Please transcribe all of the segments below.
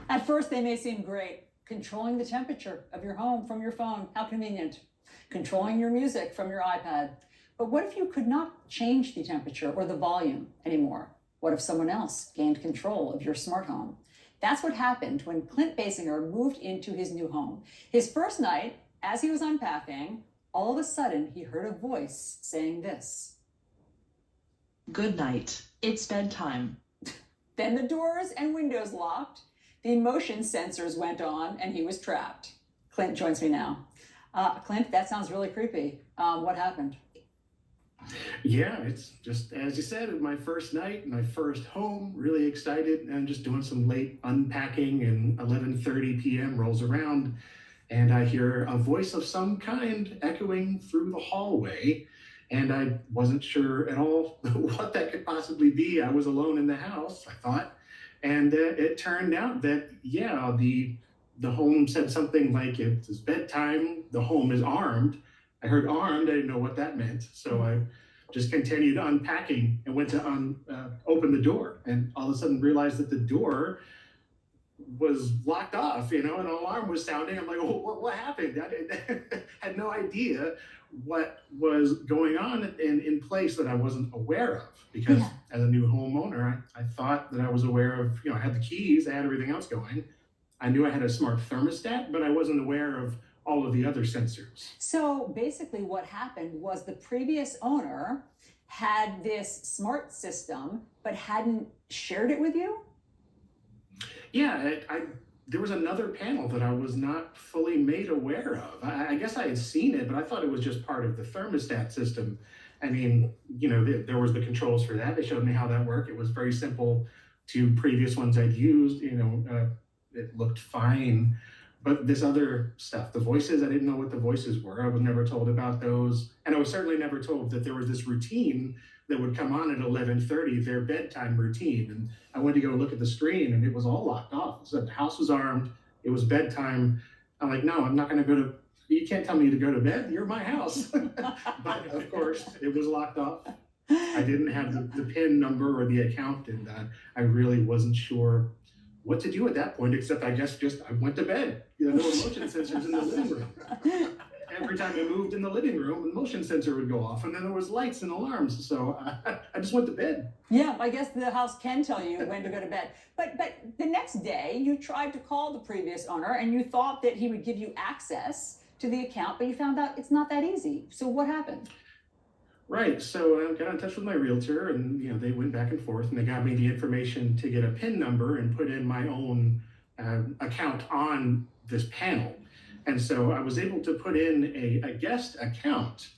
At first, they may seem great. Controlling the temperature of your home from your phone, how convenient. Controlling your music from your iPad. But what if you could not change the temperature or the volume anymore? What if someone else gained control of your smart home? That's what happened when Clint Basinger moved into his new home. His first night, as he was unpacking, all of a sudden he heard a voice saying this. Good night. It's bedtime. Then the doors and windows locked, the motion sensors went on, and he was trapped. Clint joins me now. Clint, that sounds really creepy. What happened? Yeah, it's just as you said, my first night, my first home, really excited, and just doing some late unpacking, and 11:30 p.m. rolls around, and I hear a voice of some kind echoing through the hallway, and I wasn't sure at all what that could possibly be. I was alone in the house, I thought, and it turned out that, yeah, the home said something like it's bedtime, the home is armed. I heard armed, I didn't know what that meant, so I just continued unpacking and went to open the door, and all of a sudden realized that the door was locked off, an alarm was sounding. I'm like, oh, what happened? Had no idea what was going on in place that I wasn't aware of, because as a new homeowner, I thought that I was aware of, I had the keys, I had everything else going. I knew I had a smart thermostat, but I wasn't aware of all of the other sensors. So basically what happened was the previous owner had this smart system, but hadn't shared it with you? Yeah, there was another panel that I was not fully made aware of. I guess I had seen it, but I thought it was just part of the thermostat system. I mean, there was the controls for that. They showed me how that worked. It was very simple to previous ones I'd used. It looked fine. But this other stuff, the voices, I didn't know what the voices were. I was never told about those. And I was certainly never told that there was this routine that would come on at 11:30, their bedtime routine. And I went to go look at the screen, and it was all locked off. It said the house was armed. It was bedtime. I'm like, no, I'm not going to go to, you can't tell me to go to bed. You're my house. But of course, it was locked off. I didn't have the PIN number or the account, and I really wasn't sure what to do at that point, except I guess I went to bed. No motion sensors in the living room. Every time I moved in the living room, the motion sensor would go off, and then there was lights and alarms. So I just went to bed. Yeah, I guess the house can tell you when to go to bed. But the next day, you tried to call the previous owner, and you thought that he would give you access to the account, but you found out it's not that easy. So what happened? Right. So I got in touch with my realtor, and they went back and forth, and they got me the information to get a PIN number and put in my own account on this panel. And so I was able to put in a guest account,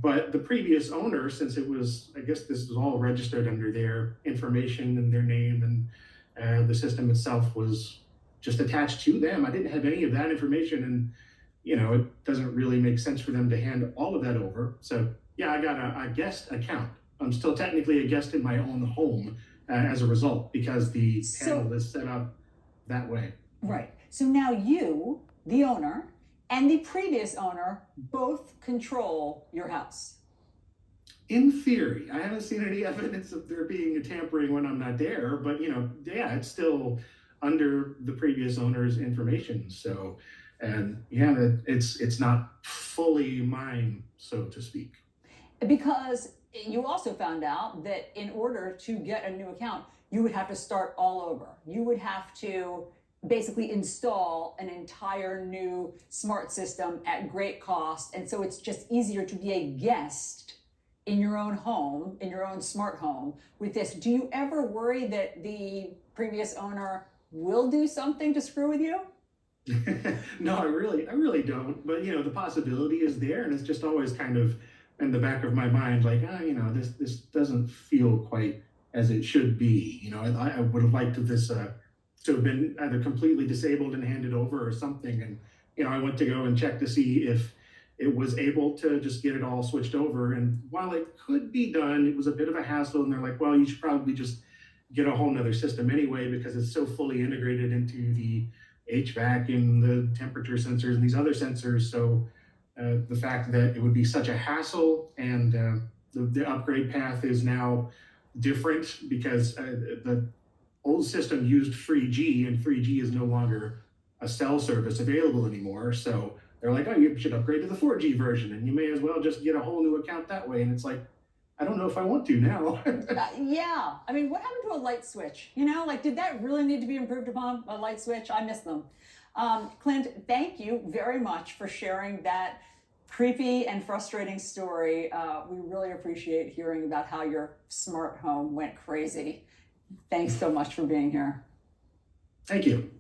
but the previous owner, since it was, I guess this was all registered under their information and their name, and the system itself was just attached to them. I didn't have any of that information, and it doesn't really make sense for them to hand all of that over. So yeah, I got a guest account. I'm still technically a guest in my own home as a result, because the panel is set up that way. Right. So now you, the owner, and the previous owner both control your house. In theory, I haven't seen any evidence of there being a tampering when I'm not there, but yeah, it's still under the previous owner's information. So, and yeah, it's not fully mine, so to speak. Because you also found out that in order to get a new account, you would have to start all over. You would have to basically install an entire new smart system at great cost. And so it's just easier to be a guest in your own home, in your own smart home with this. Do you ever worry that the previous owner will do something to screw with you? No, I really don't. But the possibility is there, and it's just always kind of in the back of my mind, like, this doesn't feel quite as it should be. I would have liked this to have been either completely disabled and handed over or something. And I went to go and check to see if it was able to just get it all switched over. And while it could be done, it was a bit of a hassle. And they're like, well, you should probably just get a whole nother system anyway, because it's so fully integrated into the HVAC and the temperature sensors and these other sensors. So the fact that it would be such a hassle, and the upgrade path is now different because the old system used 3G, and 3G is no longer a cell service available anymore. So they're like, oh, you should upgrade to the 4G version, and you may as well just get a whole new account that way. And it's like, I don't know if I want to now. Yeah. I mean, what happened to a light switch? You know, like, did that really need to be improved upon? A light switch? I miss them. Clint, thank you very much for sharing that creepy and frustrating story. We really appreciate hearing about how your smart home went crazy. Thanks so much for being here. Thank you.